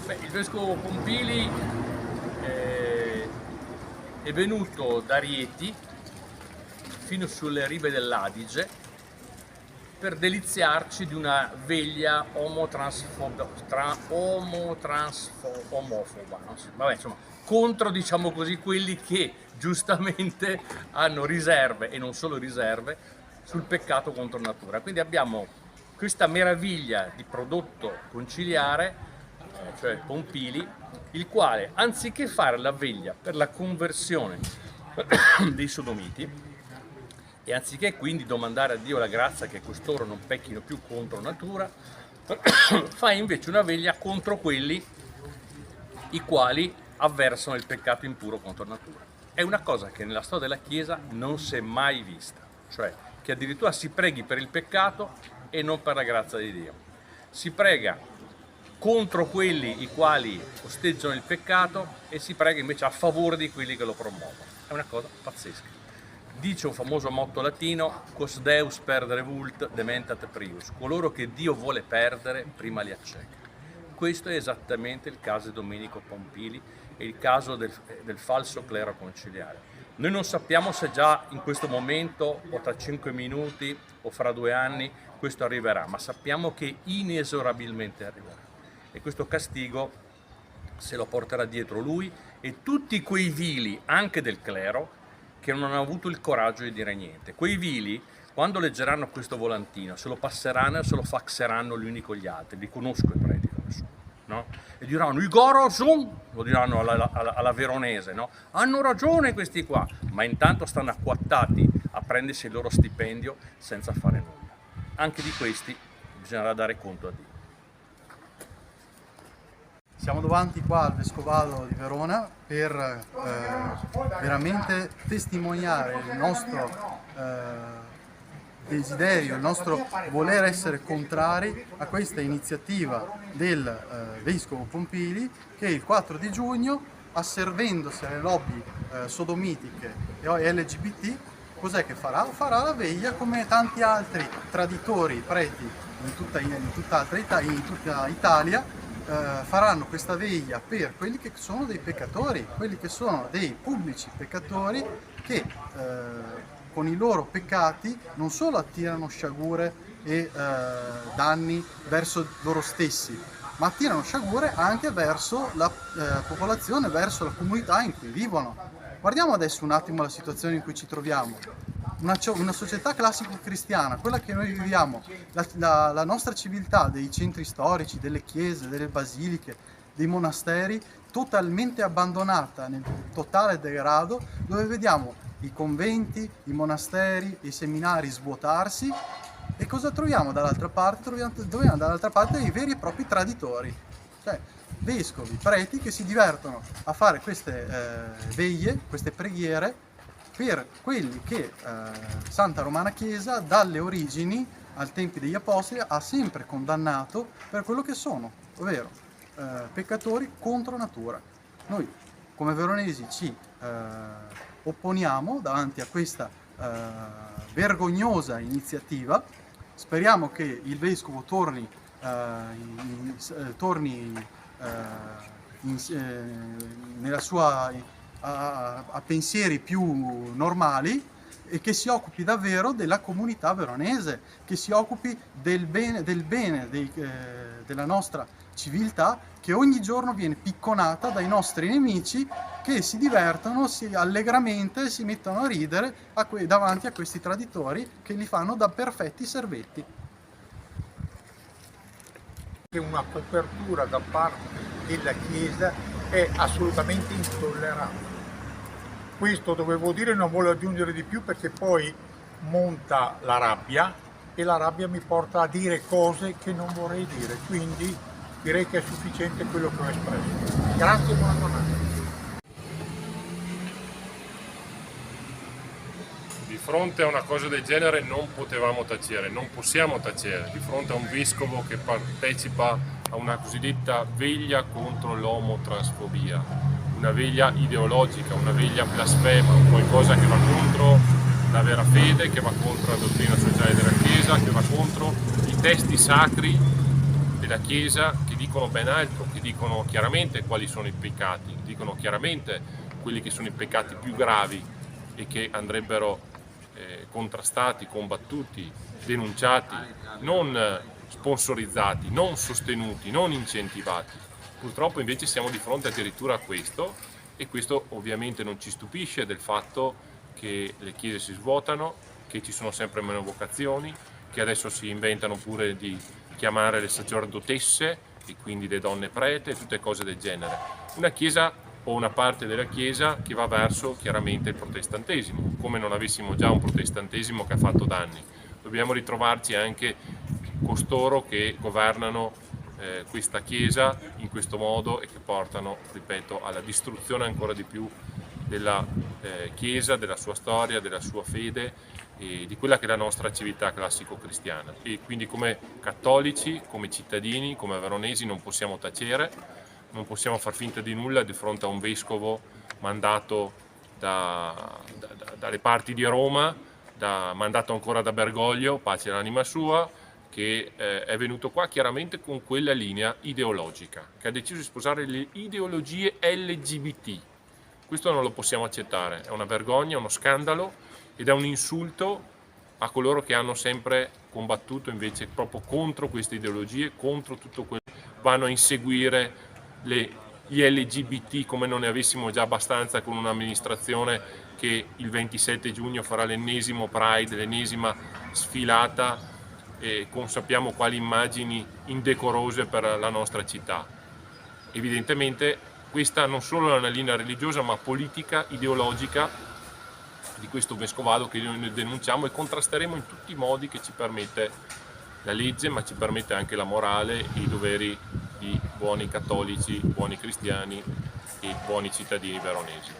Il vescovo Pompili è venuto da Rieti fino sulle rive dell'Adige per deliziarci di una veglia omofoba, no? Vabbè, insomma, contro, diciamo così, quelli che giustamente hanno riserve, e non solo riserve, sul peccato contro natura. Quindi abbiamo questa meraviglia di prodotto conciliare, cioè Pompili, il quale, anziché fare la veglia per la conversione dei sodomiti, e anziché quindi domandare a Dio la grazia che costoro non pecchino più contro natura, fa invece una veglia contro quelli i quali avversano il peccato impuro contro natura. È una cosa che nella storia della Chiesa non si è mai vista, cioè che addirittura si preghi per il peccato e non per la grazia di Dio. Si prega contro quelli i quali osteggiano il peccato e si prega invece a favore di quelli che lo promuovono. È una cosa pazzesca. Dice un famoso motto latino: quos Deus perdere vult, dementat prius. Coloro che Dio vuole perdere, prima li acceca. Questo è esattamente il caso di Domenico Pompili e il caso del falso clero conciliare. Noi non sappiamo se già in questo momento, o tra 5 minuti, o fra 2 anni, questo arriverà, ma sappiamo che inesorabilmente arriverà. E questo castigo se lo porterà dietro lui e tutti quei vili, anche del clero, che non hanno avuto il coraggio di dire niente. Quei vili, quando leggeranno questo volantino, se lo passeranno e se lo faxeranno gli uni con gli altri, li conosco i preti come sono, no? E diranno: i goro son, lo diranno alla veronese, no? Hanno ragione questi qua, ma intanto stanno acquattati a prendersi il loro stipendio senza fare nulla. Anche di questi bisognerà dare conto a Dio. Siamo davanti qua al Vescovado di Verona per veramente testimoniare il nostro desiderio, il nostro voler essere contrari a questa iniziativa del Vescovo Pompili, che il 4 di giugno, asservendosi alle lobby sodomitiche e LGBT, cos'è che farà? Farà la veglia come tanti altri traditori preti in tutta Italia. Faranno questa veglia per quelli che sono dei peccatori, quelli che sono dei pubblici peccatori che con i loro peccati non solo attirano sciagure e danni verso loro stessi, ma attirano sciagure anche verso la popolazione, verso la comunità in cui vivono. Guardiamo adesso un attimo la situazione in cui ci troviamo. Una società classico-cristiana, quella che noi viviamo, la nostra civiltà dei centri storici, delle chiese, delle basiliche, dei monasteri, totalmente abbandonata nel totale degrado, dove vediamo i conventi, i monasteri, i seminari svuotarsi. E cosa troviamo dall'altra parte? Troviamo dall'altra parte dei veri e propri traditori, cioè vescovi, preti che si divertono a fare queste veglie, queste preghiere, per quelli che Santa Romana Chiesa dalle origini, al tempi degli Apostoli, ha sempre condannato per quello che sono, ovvero peccatori contro natura. Noi come veronesi ci opponiamo davanti a questa vergognosa iniziativa. Speriamo che il Vescovo torni nella sua a pensieri più normali e che si occupi davvero della comunità veronese, che si occupi del bene della nostra civiltà, che ogni giorno viene picconata dai nostri nemici, che si divertono, allegramente si mettono a ridere davanti a questi traditori che li fanno da perfetti servetti. Una copertura da parte della Chiesa è assolutamente intollerabile. Questo dovevo dire, non voglio aggiungere di più perché poi monta la rabbia e la rabbia mi porta a dire cose che non vorrei dire, quindi direi che è sufficiente quello che ho espresso. Grazie e buona giornata. Di fronte a una cosa del genere non potevamo tacere, non possiamo tacere, di fronte a un vescovo che partecipa a una cosiddetta veglia contro l'omotransfobia, una veglia ideologica, una veglia blasfema, qualcosa che va contro la vera fede, che va contro la dottrina sociale della Chiesa, che va contro i testi sacri della Chiesa, che dicono ben altro, che dicono chiaramente quali sono i peccati, dicono chiaramente quelli che sono i peccati più gravi e che andrebbero contrastati, combattuti, denunciati, non sponsorizzati, non sostenuti, non incentivati. Purtroppo invece siamo di fronte addirittura a questo, e questo ovviamente non ci stupisce del fatto che le chiese si svuotano, che ci sono sempre meno vocazioni, che adesso si inventano pure di chiamare le sacerdotesse e quindi le donne prete, tutte cose del genere. Una chiesa o una parte della chiesa che va verso chiaramente il protestantesimo, come non avessimo già un protestantesimo che ha fatto danni. Dobbiamo ritrovarci anche costoro che governano questa chiesa in questo modo e che portano, ripeto, alla distruzione ancora di più della chiesa, della sua storia, della sua fede e di quella che è la nostra civiltà classico-cristiana. E quindi come cattolici, come cittadini, come veronesi non possiamo tacere, non possiamo far finta di nulla di fronte a un vescovo mandato dalle parti di Roma, mandato ancora da Bergoglio, pace all'anima sua, che è venuto qua chiaramente con quella linea ideologica, che ha deciso di sposare le ideologie LGBT. Questo non lo possiamo accettare, è una vergogna, uno scandalo ed è un insulto a coloro che hanno sempre combattuto invece proprio contro queste ideologie, contro tutto quello che vanno a inseguire gli LGBT, come non ne avessimo già abbastanza con un'amministrazione che il 27 giugno farà l'ennesimo Pride, l'ennesima sfilata con sappiamo quali immagini indecorose per la nostra città. Evidentemente questa non solo è una linea religiosa ma politica, ideologica di questo vescovado che noi denunciamo e contrasteremo in tutti i modi che ci permette la legge, ma ci permette anche la morale e i doveri di buoni cattolici, buoni cristiani e buoni cittadini veronesi.